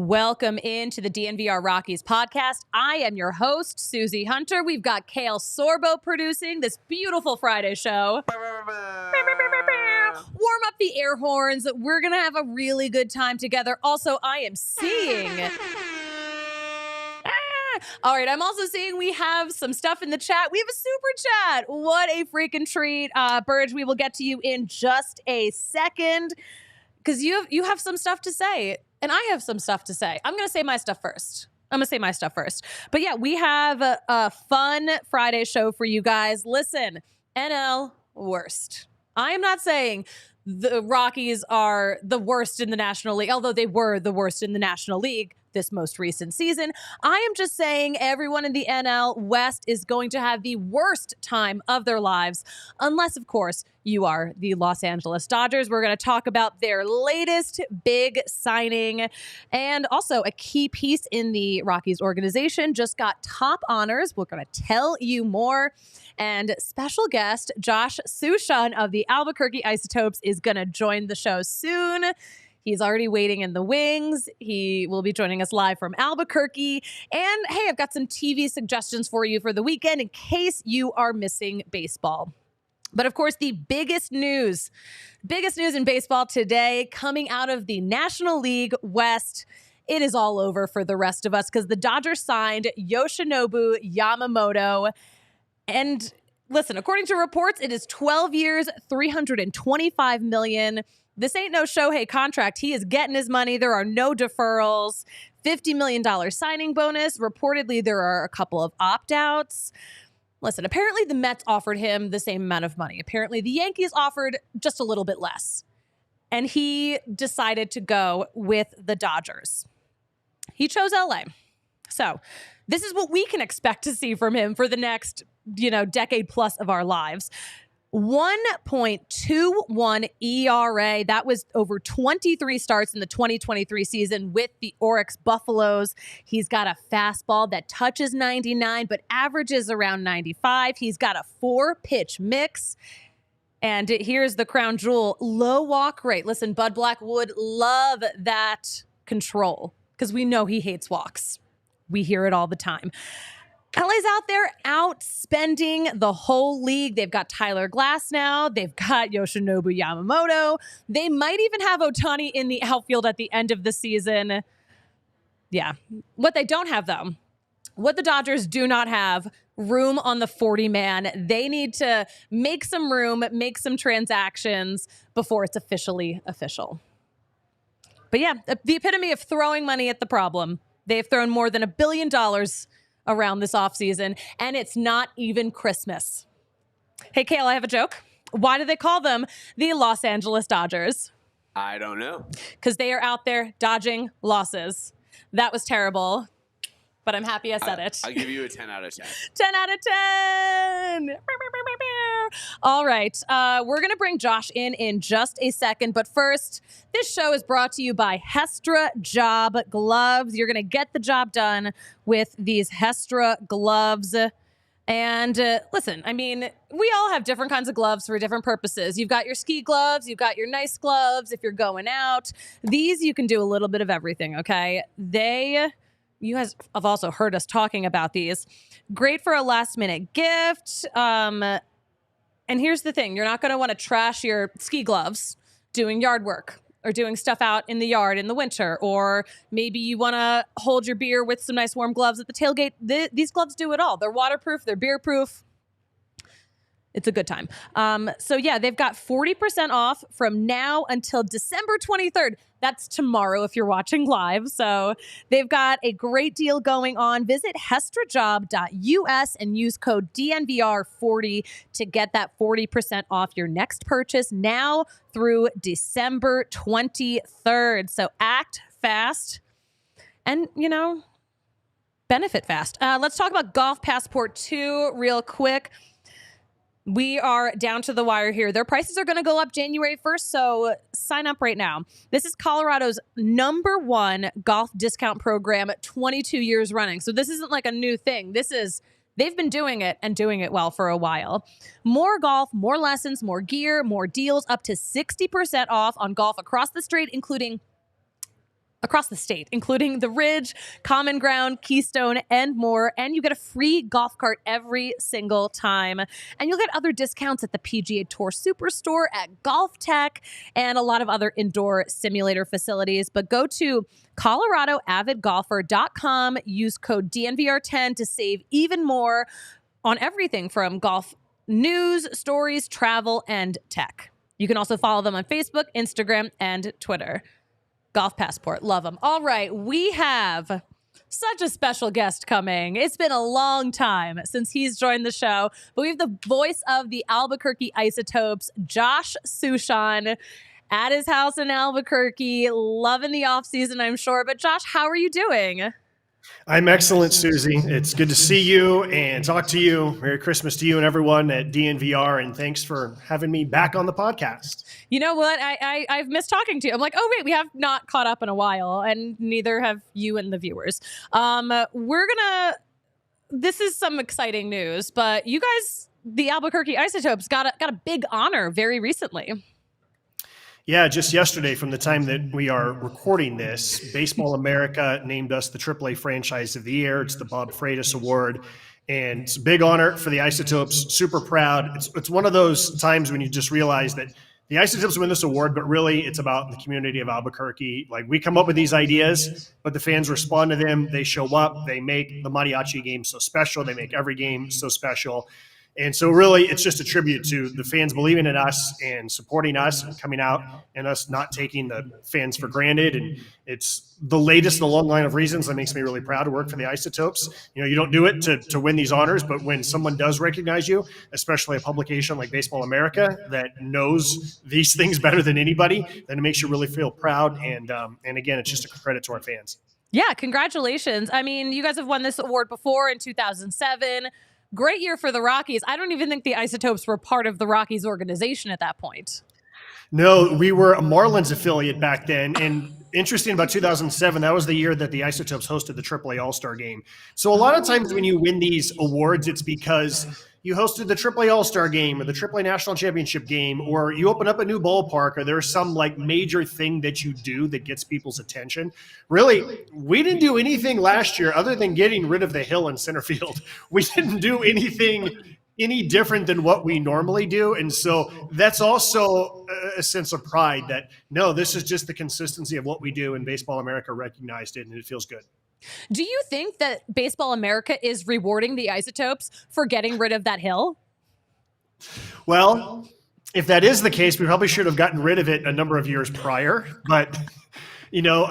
Welcome into the DNVR Rockies Podcast. I am your host, Suzie Hunter. We've got Kale Sorbo producing this beautiful Friday show. Warm up the air horns. We're going to have a really good time together. Also, I am seeing... All right, I'm also seeing we have some stuff in the chat. We have a super chat. What a freaking treat. Burge, we will get to you in just a second because you have some stuff to say. And I have some stuff to say. I'm going to say my stuff first. But yeah, we have a fun Friday show for you guys. Listen, NL worst. I am not saying the Rockies are the worst in the National League, although they were the worst in the National League this most recent season. I am just saying everyone in the NL West is going to have the worst time of their lives, unless, of course, you are the Los Angeles Dodgers. We're going to talk about their latest big signing, and also a key piece in the Rockies organization just got top honors. We're going to tell you more. And special guest Josh Suchon of the Albuquerque Isotopes is going to join the show soon. He's already waiting in the wings. He will be joining us live from Albuquerque. And hey, I've got some TV suggestions for you for the weekend in case you are missing baseball. But of course, the biggest news in baseball today coming out of the National League West. It is all over for the rest of us because the Dodgers signed Yoshinobu Yamamoto. And listen, according to reports, it is 12 years, $325 million. This ain't no Shohei contract. He is getting his money. There are no deferrals. $50 million signing bonus. Reportedly, there are a couple of opt-outs. Listen, apparently the Mets offered him the same amount of money. Apparently the Yankees offered just a little bit less. And he decided to go with the Dodgers. He chose LA. So this is what we can expect to see from him for the next, decade plus of our lives. 1.21 ERA. That was over 23 starts in the 2023 season with the Oryx Buffaloes. He's got a fastball that touches 99, but averages around 95. He's got a 4-pitch mix. And here's the crown jewel, low walk rate. Listen, Bud Black would love that control because we know he hates walks. We hear it all the time. LA's out there outspending the whole league. They've got Tyler Glass now. They've got Yoshinobu Yamamoto. They might even have Ohtani in the outfield at the end of the season. Yeah. What they don't have, though, what the Dodgers do not have, room on the 40-man. They need to make some room, make some transactions before it's officially official. But yeah, the epitome of throwing money at the problem. They've thrown more than $1 billion around this offseason, and it's not even Christmas. Hey, Kale, I have a joke. Why do they call them the Los Angeles Dodgers? I don't know. Because they are out there dodging losses. That was terrible, but I'm happy I said it. I'll give you a 10 out of 10. 10 out of 10. All right. We're going to bring Josh in just a second. But first, this show is brought to you by Hestra Job Gloves. You're going to get the job done with these Hestra gloves. And listen, I mean, we all have different kinds of gloves for different purposes. You've got your ski gloves. You've got your nice gloves if you're going out. These, you can do a little bit of everything, okay? You guys have also heard us talking about these. Great for a last-minute gift. And here's the thing. You're not going to want to trash your ski gloves doing yard work or doing stuff out in the yard in the winter. Or maybe you want to hold your beer with some nice warm gloves at the tailgate. These gloves do it all. They're waterproof. They're beer-proof. It's a good time. So yeah, they've got 40% off from now until December 23rd. That's tomorrow if you're watching live. So they've got a great deal going on. Visit hestrajob.us and use code DNVR40 to get that 40% off your next purchase now through December 23rd. So act fast and, benefit fast. Let's talk about Golf Passport 2 real quick. We are down to the wire here. Their prices are going to go up January 1st, so sign up right now. This is Colorado's #1 golf discount program, 22 years running. So this isn't like a new thing. They've been doing it and doing it well for a while. More golf, more lessons, more gear, more deals, up to 60% off on golf across the state, including across the state, including the Ridge, Common Ground, Keystone, and more. And you get a free golf cart every single time. And you'll get other discounts at the PGA Tour Superstore, at Golf Tech, and a lot of other indoor simulator facilities. But go to ColoradoAvidGolfer.com. Use code DNVR10 to save even more on everything from golf news, stories, travel, and tech. You can also follow them on Facebook, Instagram, and Twitter. Golf Passport. Love them. All right. We have such a special guest coming. It's been a long time since he's joined the show, but we have the voice of the Albuquerque Isotopes, Josh Suchon, at his house in Albuquerque, loving the offseason, I'm sure. But Josh, how are you doing? I'm excellent, Susie. It's good to see you and talk to you. Merry Christmas to you and everyone at DNVR, and thanks for having me back on the podcast. You know what? I've missed talking to you. I'm like, oh, wait, we have not caught up in a while, and neither have you and the viewers. This is some exciting news, but you guys, the Albuquerque Isotopes, got a big honor very recently. Yeah, just yesterday, from the time that we are recording this, Baseball America named us the AAA Franchise of the Year. It's the Bob Freitas Award, and it's a big honor for the Isotopes. Super proud. It's one of those times when you just realize that the Isotopes win this award, but really it's about the community of Albuquerque. Like, we come up with these ideas, but the fans respond to them. They show up. They make the mariachi game so special. They make every game so special. And so really, it's just a tribute to the fans believing in us and supporting us and coming out, and us not taking the fans for granted. And it's the latest in a long line of reasons that makes me really proud to work for the Isotopes. You know, you don't do it to win these honors, but when someone does recognize you, especially a publication like Baseball America that knows these things better than anybody, then it makes you really feel proud. And again, it's just a credit to our fans. Yeah, congratulations. I mean, you guys have won this award before in 2007. Great year for the Rockies. I don't even think the Isotopes were part of the Rockies organization at that point. No, we were a Marlins affiliate back then. And interesting about 2007, that was the year that the Isotopes hosted the AAA All-Star Game. So a lot of times when you win these awards, it's because you hosted the AAA All-Star Game or the AAA National Championship Game, or you open up a new ballpark, or there's some like major thing that you do that gets people's attention. Really, we didn't do anything last year other than getting rid of the hill in center field. We didn't do anything any different than what we normally do. And so that's also a sense of pride that, no, this is just the consistency of what we do, and Baseball America recognized it, and it feels good. Do you think that Baseball America is rewarding the Isotopes for getting rid of that hill? Well, if that is the case, we probably should have gotten rid of it a number of years prior. But, you know,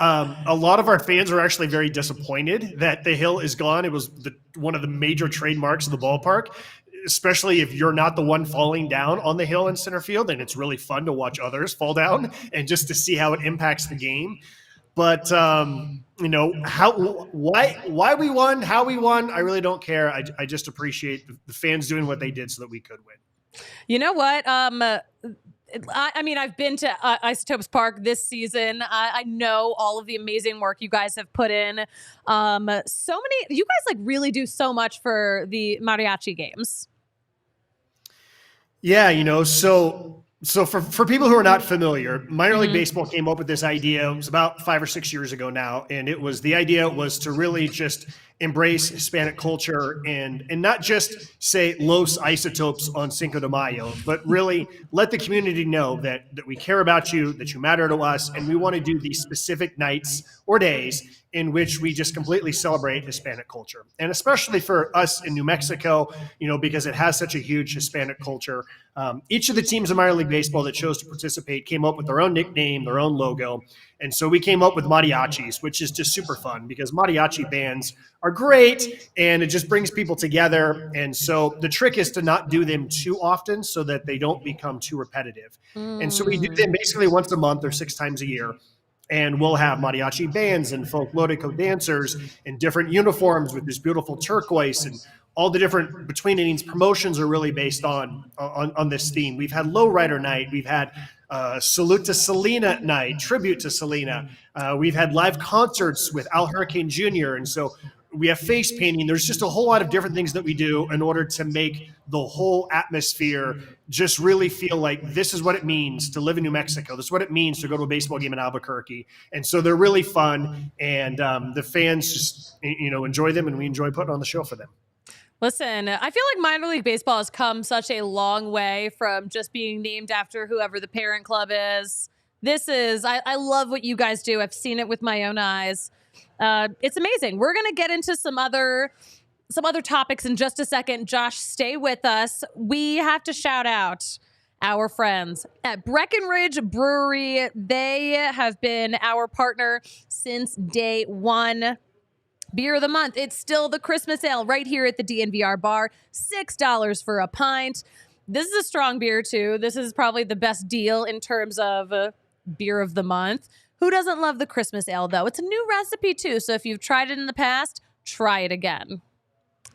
a lot of our fans are actually very disappointed that the hill is gone. It was one of the major trademarks of the ballpark, especially if you're not the one falling down on the hill in center field. And it's really fun to watch others fall down and just to see how it impacts the game. But, you know, why we won, how we won, I really don't care. I just appreciate the fans doing what they did so that we could win. You know what? I mean, I've been to Isotopes Park this season. I know all of the amazing work you guys have put in. You guys like really do so much for the mariachi games. Yeah, you know, so for people who are not familiar, minor league baseball came up with this idea. It was about 5 or 6 years ago now. And the idea was to really just embrace Hispanic culture and not just say Los Isotopes on Cinco de Mayo, but really let the community know that we care about you, that you matter to us. And we want to do these specific nights or days in which we just completely celebrate Hispanic culture. And especially for us in New Mexico, you know, because it has such a huge Hispanic culture. Each of the teams in minor league baseball that chose to participate came up with their own nickname, their own logo. And so we came up with mariachis, which is just super fun because mariachi bands are great and it just brings people together. And so the trick is to not do them too often so that they don't become too repetitive. And so we do them basically once a month or 6 times a year. And we'll have mariachi bands and folklorico dancers in different uniforms with this beautiful turquoise, and all the different between innings promotions are really based on this theme. We've had lowrider night. We've had salute to Selena night, tribute to Selena. We've had live concerts with Al Hurricane Jr. And so we have face painting. There's just a whole lot of different things that we do in order to make the whole atmosphere just really feel like this is what it means to live in New Mexico. This is what it means to go to a baseball game in Albuquerque. And so they're really fun, and the fans just, enjoy them, and we enjoy putting on the show for them. Listen, I feel like minor league baseball has come such a long way from just being named after whoever the parent club is. I love what you guys do. I've seen it with my own eyes. It's amazing. We're going to get into some other topics in just a second. Josh, stay with us. We have to shout out our friends at Breckenridge Brewery. They have been our partner since day one. Beer of the month. It's still the Christmas ale right here at the DNVR bar. $6 for a pint. This is a strong beer too. This is probably the best deal in terms of beer of the month. Who doesn't love the Christmas ale though? It's a new recipe too. So if you've tried it in the past, try it again.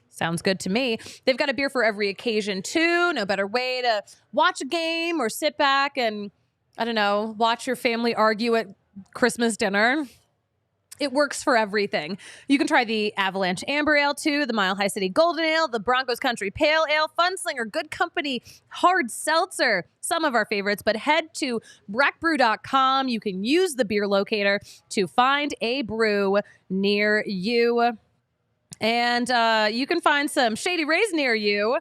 Sounds good to me. They've got a beer for every occasion too. No better way to watch a game or sit back and, watch your family argue at Christmas dinner. It works for everything. You can try the Avalanche Amber Ale too, the Mile High City Golden Ale, the Broncos Country Pale Ale, Funslinger, Good Company, Hard Seltzer, some of our favorites. But head to breckbrew.com. You can use the beer locator to find a brew near you. And you can find some Shady Rays near you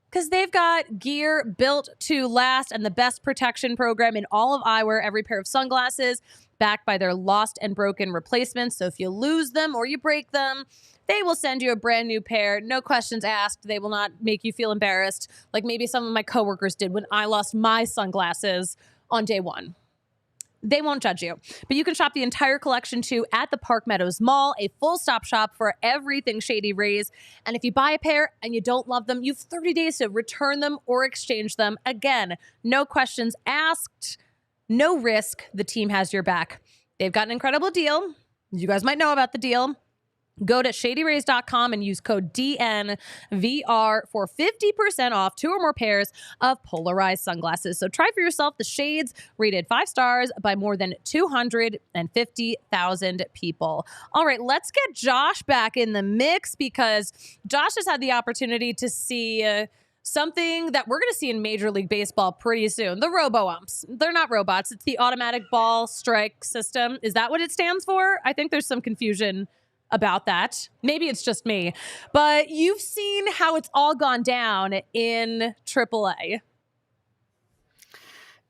because they've got gear built to last and the best protection program in all of eyewear, every pair of sunglasses, backed by their lost and broken replacements. So if you lose them or you break them, they will send you a brand new pair. No questions asked. They will not make you feel embarrassed like maybe some of my coworkers did when I lost my sunglasses on day one. They won't judge you. But you can shop the entire collection too at the Park Meadows Mall, a full-stop shop for everything Shady Rays. And if you buy a pair and you don't love them, you have 30 days to return them or exchange them. Again, no questions asked. No risk. The team has your back. They've got an incredible deal. You guys might know about the deal. Go to shadyrays.com and use code DNVR for 50% off 2 or more pairs of polarized sunglasses. So try for yourself the shades rated 5 stars by more than 250,000 people. All right, let's get Josh back in the mix because Josh has had the opportunity to see something that we're going to see in Major League Baseball pretty soon. The robo-umps. They're not robots. It's the automatic ball strike system. Is that what it stands for? I think there's some confusion about that. Maybe it's just me. But you've seen how it's all gone down in AAA.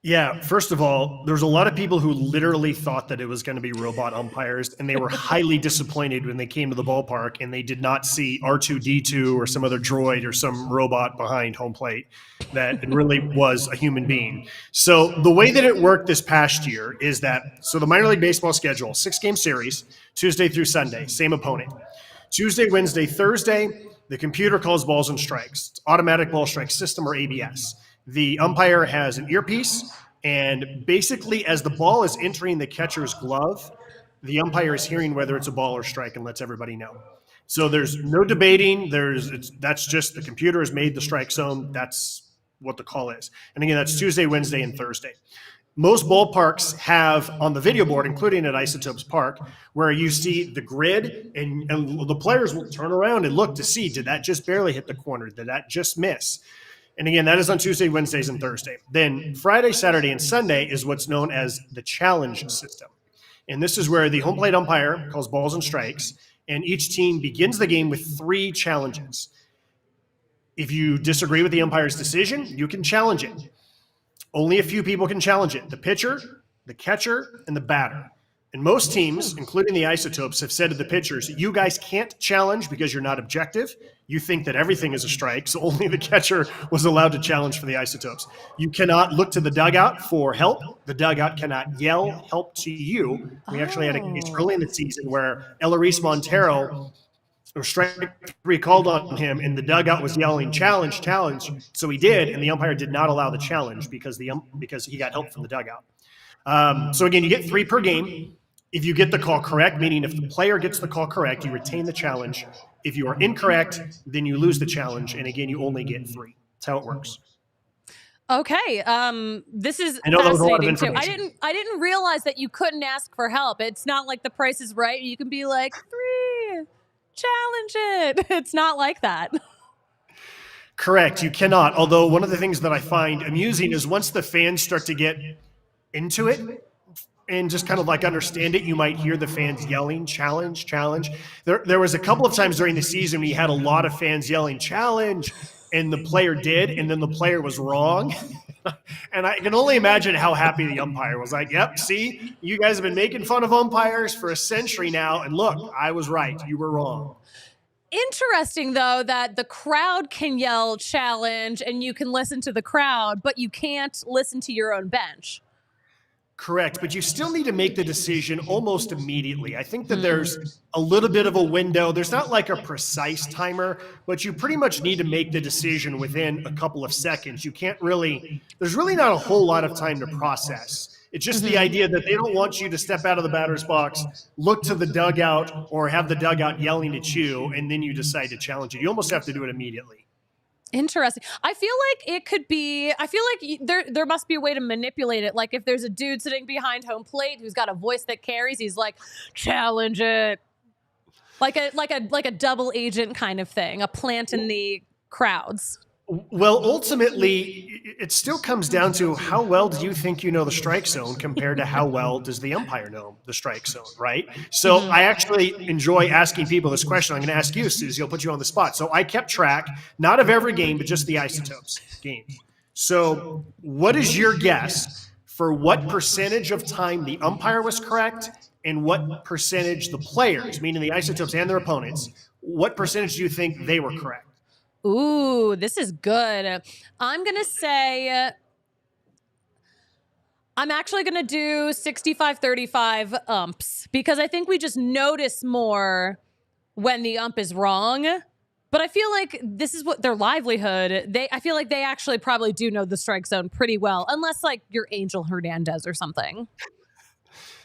Yeah, first of all, there's a lot of people who literally thought that it was going to be robot umpires, and they were highly disappointed when they came to the ballpark and they did not see R2-D2 or some other droid or some robot behind home plate, that it really was a human being. So the way that it worked this past year is that, so the minor league baseball schedule, 6-game series, Tuesday through Sunday, same opponent. Tuesday, Wednesday, Thursday, the computer calls balls and strikes. It's automatic ball strike system or ABS. The umpire has an earpiece, and basically as the ball is entering the catcher's glove, the umpire is hearing whether it's a ball or strike and lets everybody know. So there's no debating. That's just the computer has made the strike zone. That's what the call is. And again, that's Tuesday, Wednesday, and Thursday. Most ballparks have on the video board, including at Isotopes Park, where you see the grid and the players will turn around and look to see, did that just barely hit the corner? Did that just miss? And again, that is on Tuesday, Wednesdays, and Thursday. Then Friday, Saturday, and Sunday is what's known as the challenge system. And this is where the home plate umpire calls balls and strikes, and each team begins the game with 3 challenges. If you disagree with the umpire's decision, you can challenge it. Only a few people can challenge it: the pitcher, the catcher, and the batter. And most teams, including the Isotopes, have said to the pitchers, you guys can't challenge because you're not objective. You think that everything is a strike, so only the catcher was allowed to challenge for the Isotopes. You cannot look to the dugout for help. The dugout cannot yell help to you. We actually had a case early in the season where Elleris Montero, strike 3 called on him, and the dugout was yelling, challenge, challenge. So he did, and the umpire did not allow the challenge because he got help from the dugout. So again, you get 3 per game. If you get the call correct, meaning if the player gets the call correct, you retain the challenge. If you are incorrect, then you lose the challenge. And again, you only get 3. That's how it works. Okay. This is I know that was a lot of fascinating too. information. I didn't realize that you couldn't ask for help. It's not like The Price is Right. You can be like, 3 challenge it. It's not like that. Correct. You cannot. Although one of the things that I find amusing is once the fans start to get into it and just kind of like understand it, you might hear the fans yelling, challenge, challenge. There was a couple of times during the season we had a lot of fans yelling, challenge, and the player did, and then the player was wrong. And I can only imagine how happy the umpire was. Like, yep, see, you guys have been making fun of umpires for a century now, and look, I was right. You were wrong. Interesting, though, that the crowd can yell challenge and you can listen to the crowd, but you can't listen to your own bench. Correct, but you still need to make the decision almost immediately. I think that there's a little bit of a window. There's not like a precise timer, but you pretty much need to make the decision within a couple of seconds. You can't really, there's really not a whole lot of time to process. It's just the idea that they don't want you to step out of the batter's box, look to the dugout, or have the dugout yelling at you, and then you decide to challenge it. You almost have to do it immediately. Interesting. I feel like it could be, I feel like there must be a way to manipulate it. Like if there's a dude sitting behind home plate who's got a voice that carries, he's like, challenge it. Like a double agent kind of thing, a plant in the crowds. Well, ultimately, it still comes down to how well do you think you know the strike zone compared to how well does the umpire know the strike zone, right? So I actually enjoy asking people this question. I'm going to ask you, Suzie. I'll put you on the spot. So I kept track, not of every game, but just the Isotopes games. So what is your guess for what percentage of time the umpire was correct and what percentage the players, meaning the Isotopes and their opponents, what percentage do you think they were correct? Ooh, this is good. I'm going to say, I'm actually going to do 65-35 umps because I think we just notice more when the ump is wrong. But I feel like this is what their livelihood, I feel like they actually probably do know the strike zone pretty well, unless like you're Angel Hernandez or something.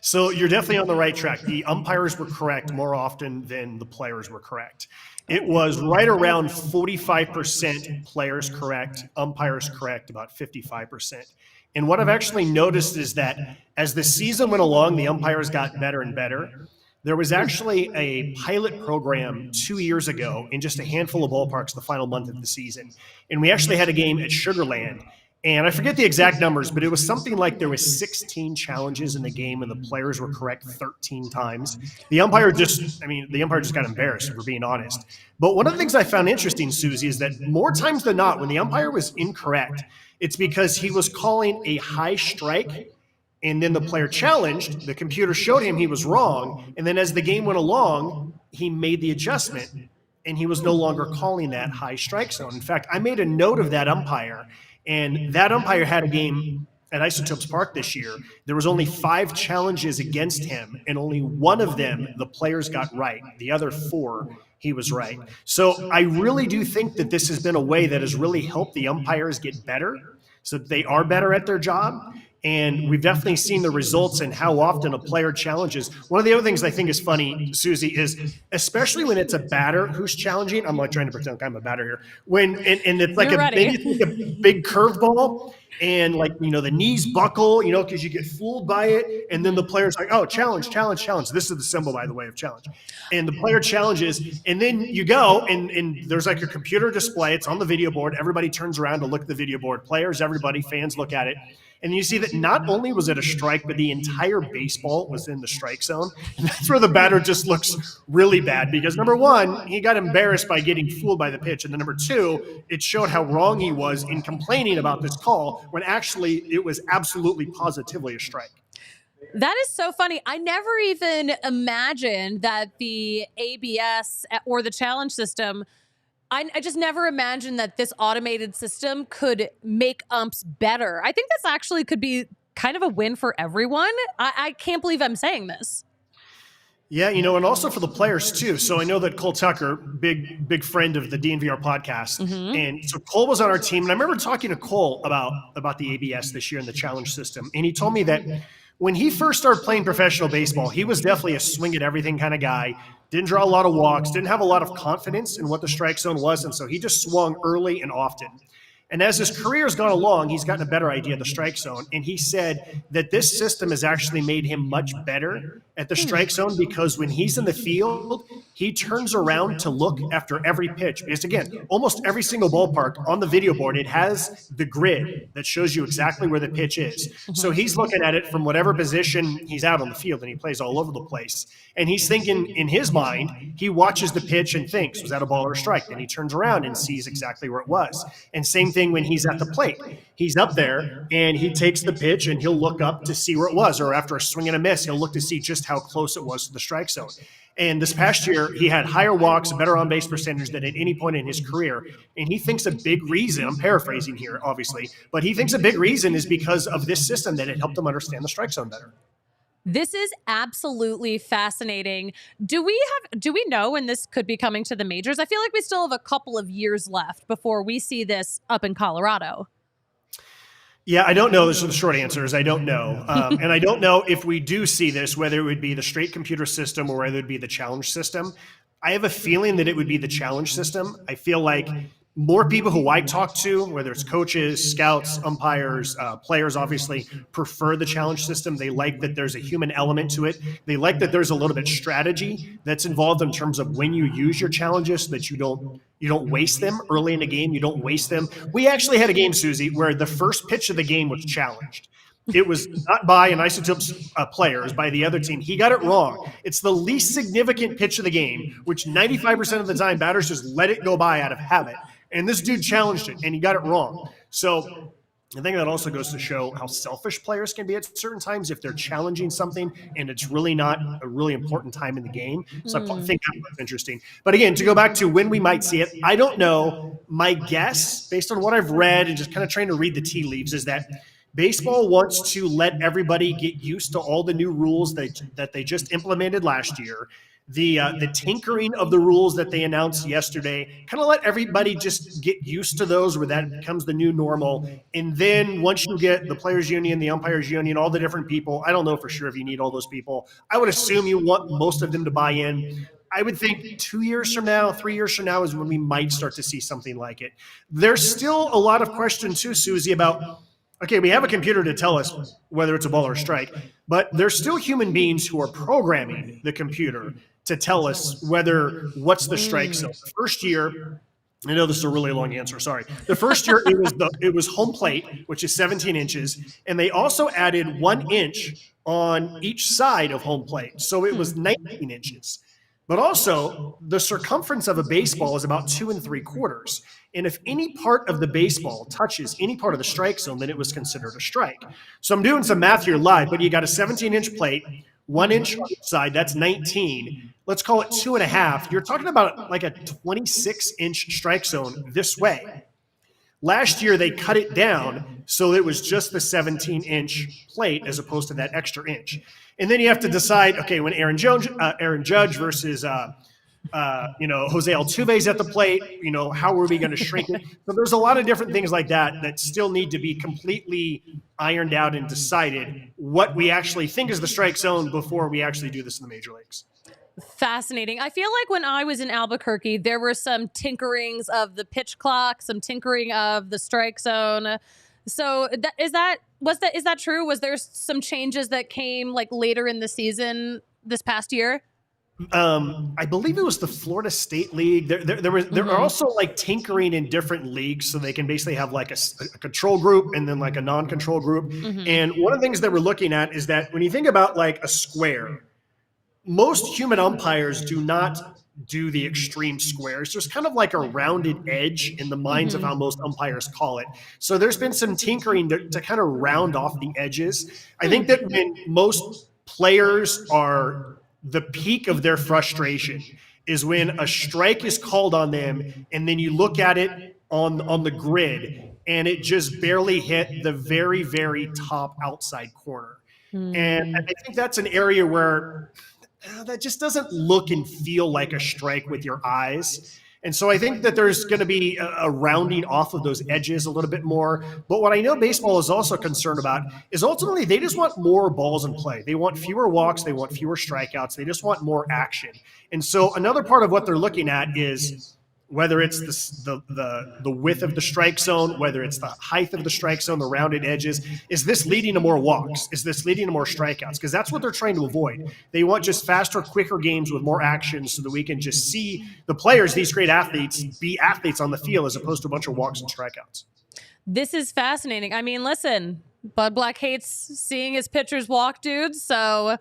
So you're definitely on the right track. The umpires were correct more often than the players were correct. It was right around 45% players correct, umpires correct, about 55%. And what I've actually noticed is that as the season went along, the umpires got better and better. There was actually a pilot program 2 years ago in just a handful of ballparks the final month of the season. And we actually had a game at Sugarland. And I forget the exact numbers, but it was something like there was 16 challenges in the game and the players were correct 13 times. The umpire just got embarrassed, if we're being honest. But one of the things I found interesting, Suzie, is that more times than not, when the umpire was incorrect, it's because he was calling a high strike and then the player challenged, the computer showed him he was wrong, and then as the game went along, he made the adjustment and he was no longer calling that high strike zone. In fact, I made a note of that umpire. And that umpire had a game at Isotopes Park this year. There was only 5 challenges against him, and only one of them the players got right. The other 4, he was right. So I really do think that this has been a way that has really helped the umpires get better, so that they are better at their job. And we've definitely seen the results in how often a player challenges. One of the other things I think is funny, Suzie, is especially when it's a batter who's challenging. I'm like trying to pretend like I'm a batter here. When and it's like maybe it's like a big curveball, and like the knees buckle, because you get fooled by it, and then the player's like, oh, challenge, challenge, challenge. This is the symbol, by the way, of challenge. And the player challenges, and then you go, and there's like a computer display. It's on the video board. Everybody turns around to look at the video board. Players, everybody, fans look at it. And you see that not only was it a strike, but the entire baseball was in the strike zone. And that's where the batter just looks really bad because, number one, he got embarrassed by getting fooled by the pitch. And then number two, it showed how wrong he was in complaining about this call when actually it was absolutely positively a strike. That is so funny. I never even imagined that the ABS or the challenge system, I just never imagined that this automated system could make umps better. I think this actually could be kind of a win for everyone. I can't believe I'm saying this. Yeah, and also for the players too. So I know that Cole Tucker, big friend of the DNVR podcast, and so Cole was on our team. And I remember talking to Cole about the ABS this year and the challenge system. And he told me that when he first started playing professional baseball, he was definitely a swing at everything kind of guy. Didn't draw a lot of walks, didn't have a lot of confidence in what the strike zone was, and so he just swung early and often. And as his career has gone along, he's gotten a better idea of the strike zone, and he said that this system has actually made him much better at the strike zone because when he's in the field, he turns around to look after every pitch. Because again, almost every single ballpark on the video board, it has the grid that shows you exactly where the pitch is. So he's looking at it from whatever position he's out on the field, and he plays all over the place. And he's thinking in his mind, he watches the pitch and thinks, was that a ball or a strike? Then he turns around and sees exactly where it was. And same thing when he's at the plate. He's up there and he takes the pitch and he'll look up to see where it was, or after a swing and a miss, he'll look to see just how close it was to the strike zone. And this past year, he had higher walks, better on-base percentage than at any point in his career. And he thinks a big reason, I'm paraphrasing here, obviously, but he thinks a big reason is because of this system, that it helped him understand the strike zone better. This is absolutely fascinating. Do we know when this could be coming to the majors? I feel like we still have a couple of years left before we see this up in Colorado. Yeah, I don't know. This is the short answer is I don't know. And I don't know if we do see this, whether it would be the straight computer system or whether it would be the challenge system. I have a feeling that it would be the challenge system. I feel like more people who I talk to, whether it's coaches, scouts, umpires, players, obviously prefer the challenge system. They like that there's a human element to it. They like that there's a little bit strategy that's involved in terms of when you use your challenges so that you don't waste them early in the game. You don't waste them. We actually had a game, Suzie, where the first pitch of the game was challenged. It was not by an Isotopes player, it was by the other team. He got it wrong. It's the least significant pitch of the game, which 95% of the time batters just let it go by out of habit. And this dude challenged it, and he got it wrong. So I think that also goes to show how selfish players can be at certain times if they're challenging something and it's really not a really important time in the game. So I think that's interesting. But again, to go back to when we might see it, I don't know. My guess, based on what I've read and just kind of trying to read the tea leaves, is that baseball wants to let everybody get used to all the new rules that they just implemented last year. The tinkering of the rules that they announced yesterday, kind of let everybody just get used to those, where that becomes the new normal. And then once you get the players union, the umpires union, all the different people, I don't know for sure if you need all those people. I would assume you want most of them to buy in. I would think 2 years from now, 3 years from now is when we might start to see something like it. There's still a lot of questions too, Suzie, about, okay, we have a computer to tell us whether it's a ball or a strike, but there's still human beings who are programming the computer to tell us what's the strike zone. The first year, I know this is a really long answer, sorry. The first year it was home plate, which is 17 inches, and they also added 1 inch on each side of home plate. So it was 19 inches. But also, the circumference of a baseball is about 2 3/4. And if any part of the baseball touches any part of the strike zone, then it was considered a strike. So I'm doing some math here live, but you got a 17-inch plate, 1 inch on each side, that's 19. Let's call it 2.5. You're talking about like a 26-inch strike zone this way. Last year, they cut it down so it was just the 17-inch plate as opposed to that extra inch. And then you have to decide, okay, when Aaron Judge versus Jose Altuve's at the plate, how are we going to shrink it? So there's a lot of different things like that still need to be completely ironed out and decided what we actually think is the strike zone before we actually do this in the major leagues. Fascinating. I feel like when I was in Albuquerque, there were some tinkerings of the pitch clock, some tinkering of the strike zone. So is that true? Was there some changes that came like later in the season this past year? I believe it was the Florida State League. There are also like tinkering in different leagues, so they can basically have like a control group and then like a non-control group. And one of the things that we're looking at is that when you think about like a square, most human umpires do not do the extreme squares. There's kind of like a rounded edge in the minds of how most umpires call it. So there's been some tinkering to kind of round off the edges. I think that when most players are the peak of their frustration is when a strike is called on them and then you look at it on the grid and it just barely hit the very, very top outside corner. And I think that's an area where that just doesn't look and feel like a strike with your eyes. And so I think that there's going to be a rounding off of those edges a little bit more. But what I know baseball is also concerned about is ultimately they just want more balls in play. They want fewer walks. They want fewer strikeouts. They just want more action. And so another part of what they're looking at is whether it's the width of the strike zone, whether it's the height of the strike zone, the rounded edges. Is this leading to more walks? Is this leading to more strikeouts? Because that's what they're trying to avoid. They want just faster, quicker games with more action so that we can just see the players, these great athletes, be athletes on the field as opposed to a bunch of walks and strikeouts. This is fascinating. I mean, listen, Bud Black hates seeing his pitchers walk, dudes. So,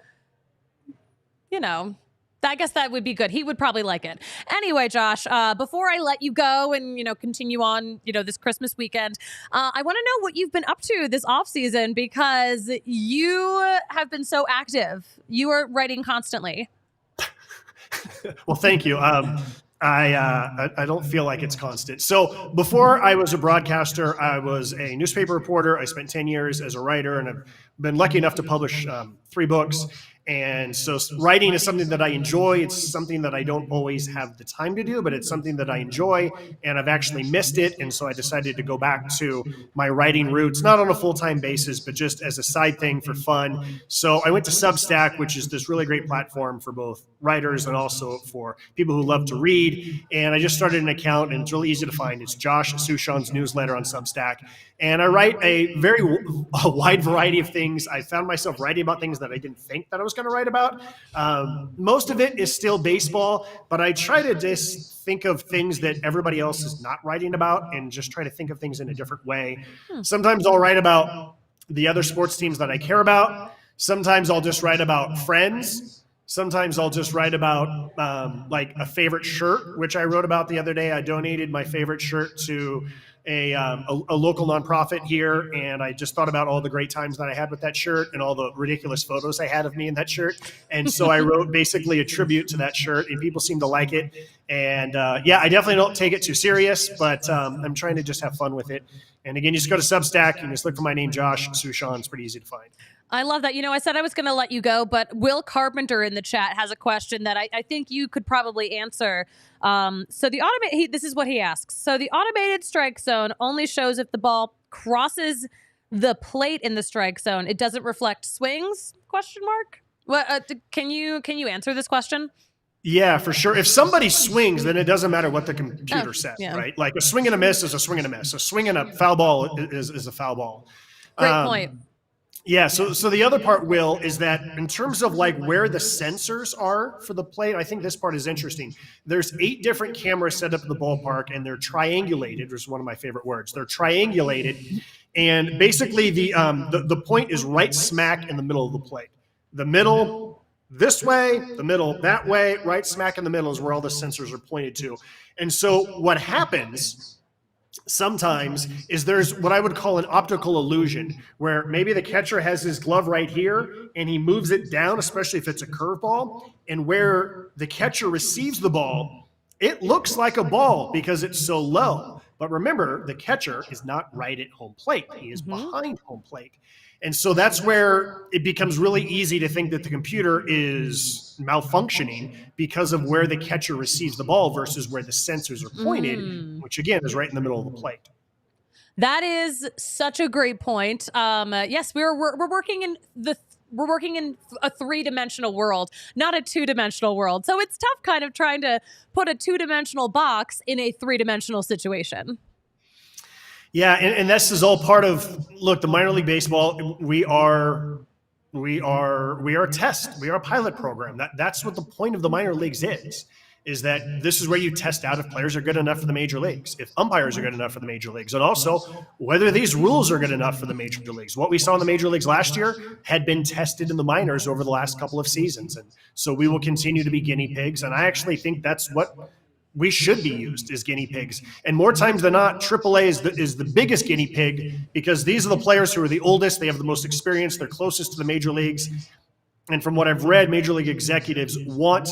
I guess that would be good. He would probably like it. Anyway, Josh, before I let you go and, continue on, this Christmas weekend, I want to know what you've been up to this offseason because you have been so active. You are writing constantly. Well, thank you. I don't feel like it's constant. So before I was a broadcaster, I was a newspaper reporter. I spent 10 years as a writer, and I've been lucky enough to publish 3 books. And so writing is something that I enjoy. It's something that I don't always have the time to do, but it's something that I enjoy, and I've actually missed it. And so I decided to go back to my writing roots, not on a full-time basis, but just as a side thing for fun. So I went to Substack, which is this really great platform for both writers and also for people who love to read. And I just started an account, and it's really easy to find. It's Josh Suchon's newsletter on Substack. And I write a wide variety of things. I found myself writing about things that I didn't think that I was going to write about. Most of it is still baseball, but I try to just think of things that everybody else is not writing about and just try to think of things in a different way. Sometimes I'll write about the other sports teams that I care about. Sometimes I'll just write about friends. Sometimes I'll just write about like a favorite shirt, which I wrote about the other day. I donated my favorite shirt to a local nonprofit here, and I just thought about all the great times that I had with that shirt and all the ridiculous photos I had of me in that shirt. And so I wrote basically a tribute to that shirt, and people seem to like it. And I definitely don't take it too serious, but I'm trying to just have fun with it. And again, you just go to Substack and just look for my name, Josh Suchon. It's pretty easy to find. I love that. I said I was going to let you go, but Will Carpenter in the chat has a question that I think you could probably answer. So this is what he asks. So the automated strike zone only shows if the ball crosses the plate in the strike zone. It doesn't reflect swings? ? What? Can you answer this question? Yeah, for sure. If somebody swings, then it doesn't matter what the computer says, right? Like a swing and a miss is a swing and a miss. A swing and a foul ball is a foul ball. Great point. Yeah, so the other part, Will, is that in terms of like where the sensors are for the plate, I think this part is interesting. There's 8 different cameras set up at the ballpark, and they're triangulated, which is one of my favorite words. They're triangulated, and basically the point is right smack in the middle of the plate. The middle this way, the middle that way, right smack in the middle is where all the sensors are pointed to. And so what happens sometimes is there's what I would call an optical illusion, where maybe the catcher has his glove right here and he moves it down, especially if it's a curveball, and where the catcher receives the ball, it looks like a ball because it's so low. But remember, the catcher is not right at home plate. He is behind home plate. And so that's where it becomes really easy to think that the computer is malfunctioning because of where the catcher receives the ball versus where the sensors are pointed, which again is right in the middle of the plate. That is such a great point. Yes, we're working in a 3-dimensional world, not a 2-dimensional world. So it's tough kind of trying to put a 2-dimensional box in a 3-dimensional situation. Yeah, and this is all part of, look, the minor league baseball, we are a test. We are a pilot program. That's what the point of the minor leagues is that this is where you test out if players are good enough for the major leagues, if umpires are good enough for the major leagues, and also whether these rules are good enough for the major leagues. What we saw in the major leagues last year had been tested in the minors over the last couple of seasons. And so we will continue to be guinea pigs. And I actually think that's what we should be used as guinea pigs. And more times than not, AAA is the biggest guinea pig because these are the players who are the oldest. They have the most experience. They're closest to the major leagues. And from what I've read, major league executives want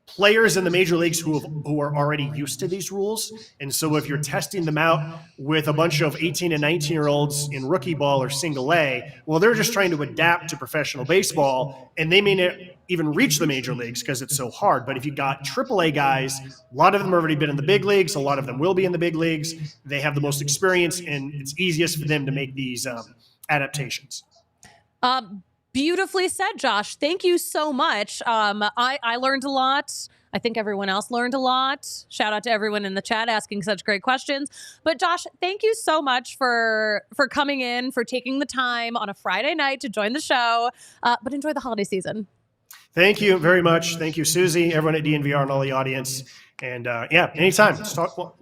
players in the major leagues who are already used to these rules. And so if you're testing them out with a bunch of 18 and 19-year-olds in rookie ball or single A, well, they're just trying to adapt to professional baseball, and they may not even reach the major leagues because it's so hard. But if you got AAA guys, a lot of them have already been in the big leagues. A lot of them will be in the big leagues. They have the most experience, and it's easiest for them to make these adaptations. Beautifully said, Josh. Thank you so much. I learned a lot. I think everyone else learned a lot. Shout out to everyone in the chat asking such great questions. But Josh, thank you so much for coming in, for taking the time on a Friday night to join the show. But enjoy the holiday season. Thank you very much. Thank you, Suzie, everyone at DNVR and all the audience. And yeah, anytime.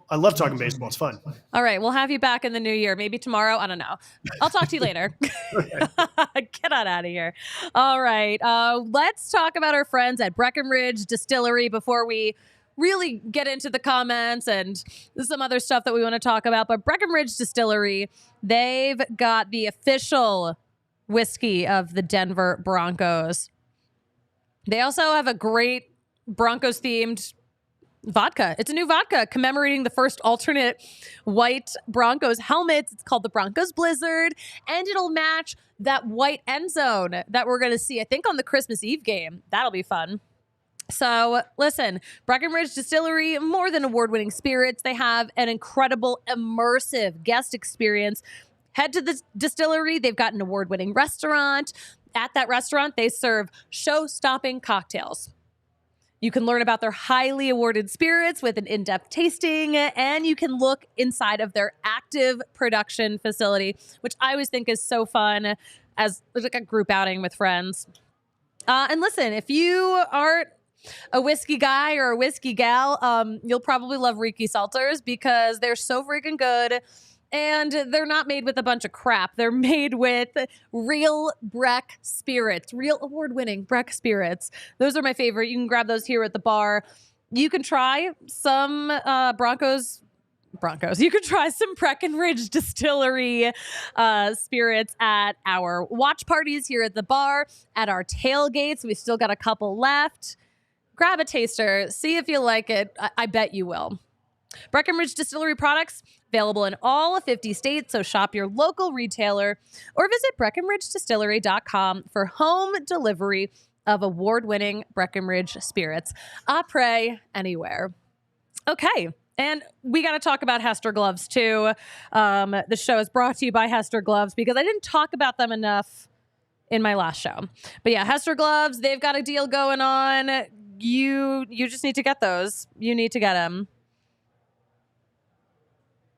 I love talking baseball. It's fun. All right. We'll have you back in the new year. Maybe tomorrow. I don't know. I'll talk to you later. Get on out of here. All right. Let's talk about our friends at Breckenridge Distillery before we really get into the comments and some other stuff that we want to talk about. But Breckenridge Distillery, they've got the official whiskey of the Denver Broncos. They also have a great Broncos-themed vodka. It's a new vodka commemorating the first alternate white Broncos helmets. It's called the Broncos Blizzard, and it'll match that white end zone that we're going to see, I think, on the Christmas Eve game. That'll be fun. So listen, Breckenridge Distillery, more than award-winning spirits. They have an incredible, immersive guest experience. Head to the distillery. They've got an award-winning restaurant. At that restaurant, they serve show-stopping cocktails. You can learn about their highly awarded spirits with an in-depth tasting, and you can look inside of their active production facility, which I always think is so fun as like a group outing with friends. And listen, if you aren't a whiskey guy or a whiskey gal, you'll probably love Ricky Seltzers because they're so freaking good. And they're not made with a bunch of crap. They're made with real Breck spirits, real award-winning Breck spirits. Those are my favorite. You can grab those here at the bar. You can try some Broncos. You can try some Breckenridge Distillery spirits at our watch parties here at the bar, at our tailgates. We've still got a couple left. Grab a taster. See if you like it. I bet you will. Breckenridge Distillery products available in all 50 states, so shop your local retailer or visit BreckenridgeDistillery.com for home delivery of award-winning Breckenridge spirits. Après anywhere. Okay, and we got to talk about Hester Gloves too. The show is brought to you by Hester Gloves because I didn't talk about them enough in my last show. But yeah, Hester Gloves, they've got a deal going on. You just need to get those. You need to get them.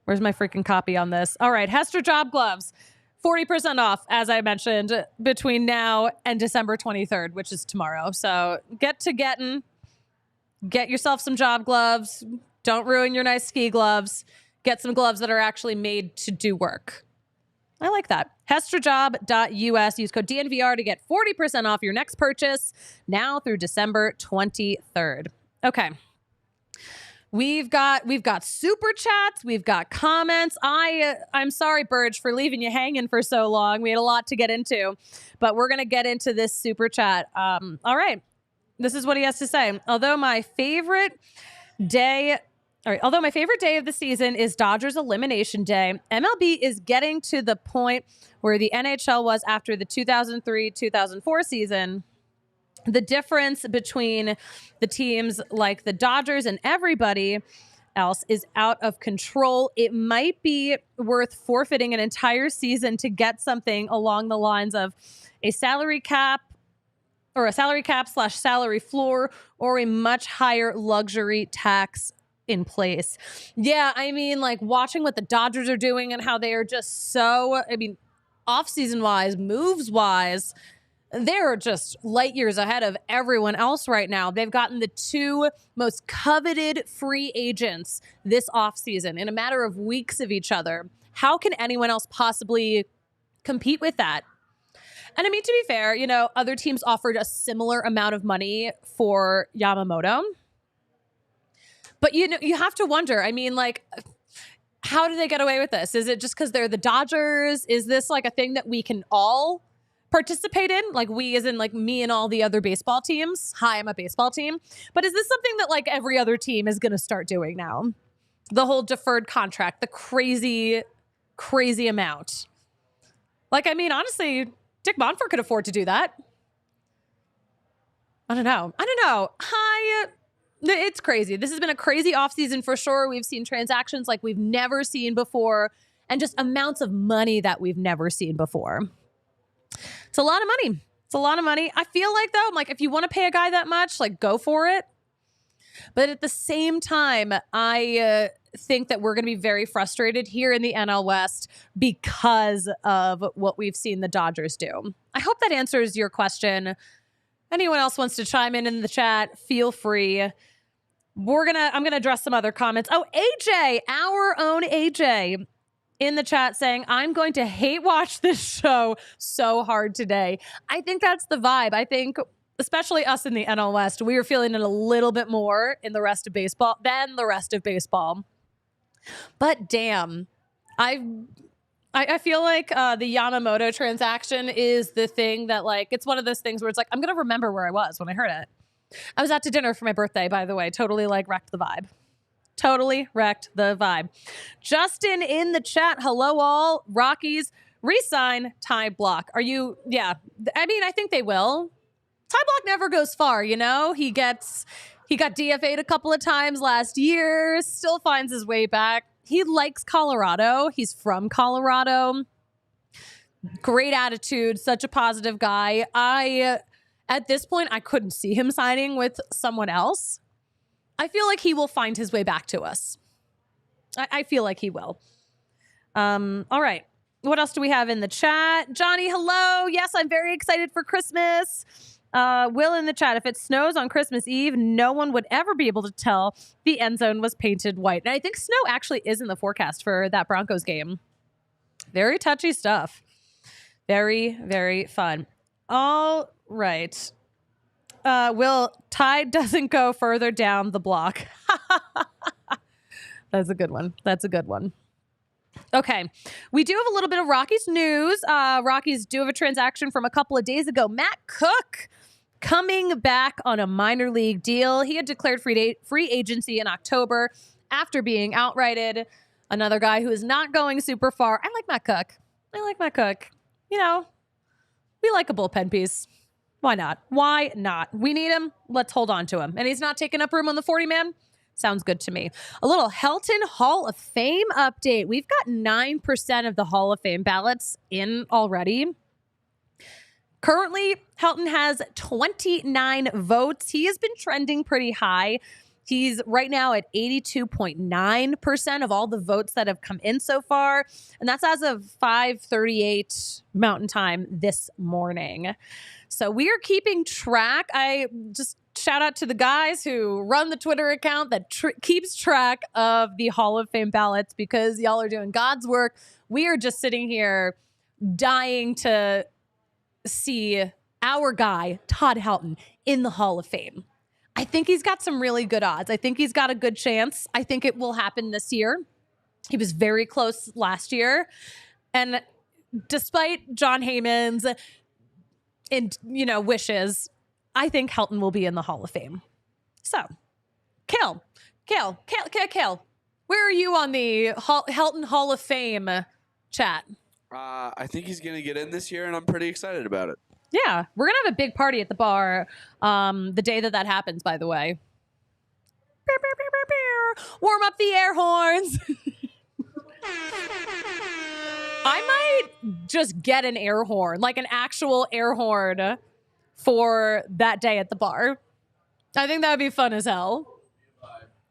Where's my freaking copy on this? All right, Hester Job Gloves, 40% off, as I mentioned, between now and December 23rd, which is tomorrow. So get yourself some job gloves. Don't ruin your nice ski gloves. Get some gloves that are actually made to do work. I like that. HesterJob.us. Use code DNVR to get 40% off your next purchase now through December 23rd. Okay. We've got super chats. We've got comments. I'm sorry, Burge, for leaving you hanging for so long. We had a lot to get into, but we're going to get into this super chat. All right. This is what he has to say. Although my favorite day of the season is Dodgers Elimination Day, MLB is getting to the point where the NHL was after the 2003-2004 season. The difference between the teams like the Dodgers and everybody else is out of control. It might be worth forfeiting an entire season to get something along the lines of a salary cap / salary floor or a much higher luxury tax in place. Yeah, I mean, like watching what the Dodgers are doing and how they are just so, off-season wise, moves wise, they're just light years ahead of everyone else right now. They've gotten the two most coveted free agents this offseason in a matter of weeks of each other. How can anyone else possibly compete with that? And I mean, to be fair, other teams offered a similar amount of money for Yamamoto. But, you have to wonder, how do they get away with this? Is it just because they're the Dodgers? Is this like a thing that we can all participate in, like we as in like me and all the other baseball teams? Hi, I'm a baseball team. But is this something that like every other team is going to start doing now? The whole deferred contract, the crazy amount. Honestly, Dick Monfort could afford to do that. I don't know. It's crazy. This has been a crazy offseason for sure. We've seen transactions like we've never seen before and just amounts of money that we've never seen before. It's a lot of money. I feel like, though, if you want to pay a guy that much, go for it. But at the same time, I think that we're going to be very frustrated here in the NL West because of what we've seen the Dodgers do. I hope that answers your question. Anyone else wants to chime in the chat, feel free. I'm gonna address some other comments. Oh, AJ, our own AJ, in the chat saying, I'm going to hate watch this show so hard today. I think that's the vibe. I think, especially us in the NL West, we are feeling it a little bit more in the rest of baseball than the rest of baseball. But damn, I feel like the Yamamoto transaction is the thing that, like, it's one of those things where it's like, I'm going to remember where I was when I heard it. I was out to dinner for my birthday, by the way. Totally, like, wrecked the vibe. Totally wrecked the vibe. Justin in the chat. Hello, all. Rockies, re-sign Ty Block. Are you? Yeah. I mean, I think they will. Ty Block never goes far, you know? He got DFA'd a couple of times last year, still finds his way back. He likes Colorado. He's from Colorado. Great attitude, such a positive guy. At this point, I couldn't see him signing with someone else. I feel like he will find his way back to us. I feel like he will. All right. What else do we have in the chat? Johnny, hello. Yes, I'm very excited for Christmas. Will in the chat, if it snows on Christmas Eve, no one would ever be able to tell the end zone was painted white. And I think snow actually is in the forecast for that Broncos game. Very touchy stuff. Very, very fun. All right. Will, Tide doesn't go further down the block. That's a good one. That's a good one. Okay. We do have a little bit of Rockies news. Rockies do have a transaction from a couple of days ago. Matt Cook coming back on a minor league deal. He had declared free agency in October after being outrighted. Another guy who is not going super far. I like Matt Cook. You know, we like a bullpen piece. Why not? Why not? We need him. Let's hold on to him. And he's not taking up room on the 40-man. Sounds good to me. A little Helton Hall of Fame update. We've got 9% of the Hall of Fame ballots in already. Currently, Helton has 29 votes. He has been trending pretty high. He's right now at 82.9% of all the votes that have come in so far. And that's as of 5:38 Mountain Time this morning. So we are keeping track. I just shout out to the guys who run the Twitter account that keeps track of the Hall of Fame ballots, because y'all are doing God's work. We are just sitting here dying to see our guy, Todd Helton, in the Hall of Fame. I think he's got some really good odds. I think he's got a good chance. I think it will happen this year. He was very close last year. And despite John Heyman's wishes, I think Helton will be in the Hall of Fame. So, Kale, where are you on the Helton Hall of Fame chat? I think he's going to get in this year, and I'm pretty excited about it. Yeah, we're going to have a big party at the bar the day that happens, by the way. Warm up the air horns. I might just get an air horn, like an actual air horn for that day at the bar. I think that would be fun as hell.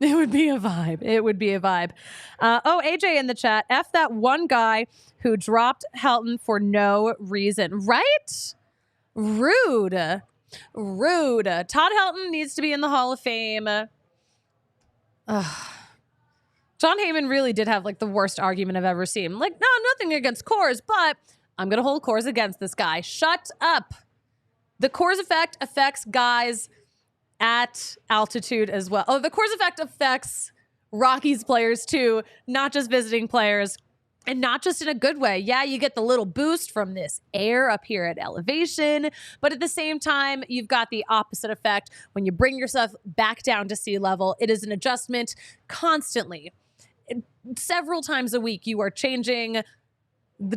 It would be a vibe. AJ in the chat. F that one guy who dropped Helton for no reason. Right? Rude. Todd Helton needs to be in the Hall of Fame. John Heyman really did have like the worst argument I've ever seen. Like, no, nothing against Coors, but I'm going to hold Coors against this guy. Shut up. The Coors effect affects guys at altitude as well. Oh, the Coors effect affects Rockies players too, not just visiting players, and not just in a good way. Yeah, you get the little boost from this air up here at elevation, but at the same time, you've got the opposite effect when you bring yourself back down to sea level. It is an adjustment constantly. Several times a week, you are changing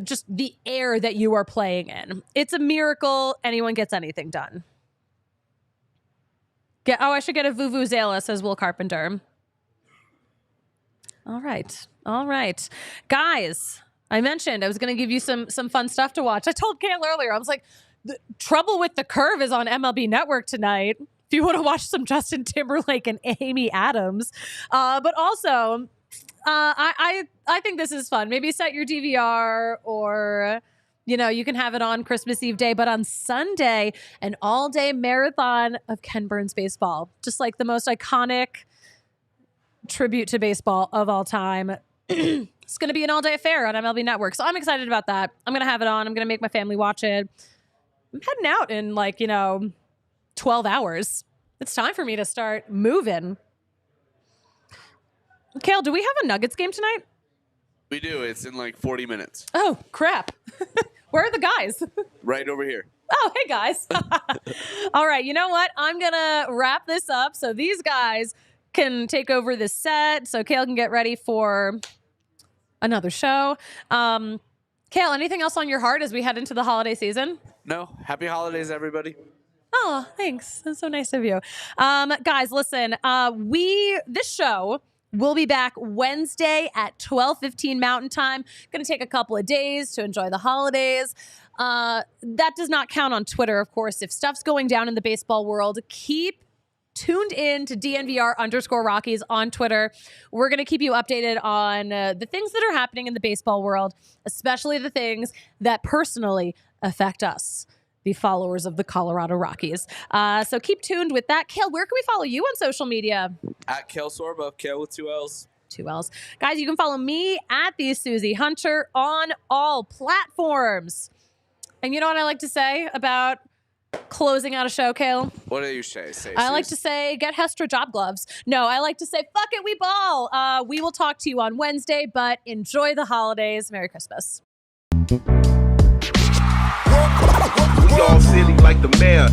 just the air that you are playing in. It's a miracle anyone gets anything done. I should get a Vuvuzela, says Will Carpenter. All right. Guys, I mentioned I was going to give you some fun stuff to watch. I told Kale earlier, I was like, the Trouble with the Curve is on MLB Network tonight. if you want to watch some Justin Timberlake and Amy Adams. But also, I think this is fun. Maybe set your DVR, or you can have it on Christmas Eve day, but on Sunday, an all-day marathon of Ken Burns baseball, just like the most iconic tribute to baseball of all time. It's going to be an all-day affair on MLB Network, so I'm excited about that. I'm going to have it on. I'm going to make my family watch it. I'm heading out in 12 hours. It's time for me to start moving. Kale, do we have a Nuggets game tonight? We do. It's in 40 minutes. Oh, crap. Where are the guys? Right over here. Oh, hey, guys. All right. You know what? I'm going to wrap this up so these guys can take over the set, so Kale can get ready for another show. Kale, anything else on your heart as we head into the holiday season? No. Happy holidays, everybody. Oh, thanks. That's so nice of you. Guys, listen, this show will be back Wednesday at 12:15 Mountain Time. Going to take a couple of days to enjoy the holidays. That does not count on Twitter, of course. If stuff's going down in the baseball world, keep tuned in to DNVR_Rockies on Twitter. We're going to keep you updated on the things that are happening in the baseball world, especially the things that personally affect us, the followers of the Colorado Rockies. So keep tuned with that. Kale, where can we follow you on social media? At Kale Sorba, Kale with 2 L's. 2 L's. Guys, you can follow me at the Suzie Hunter on all platforms. And you know what I like to say about closing out a show, Kale? What do you say? I like to say, get Hestra job gloves. No, I like to say, fuck it, we ball. We will talk to you on Wednesday, but enjoy the holidays. Merry Christmas. We all silly like the mayor.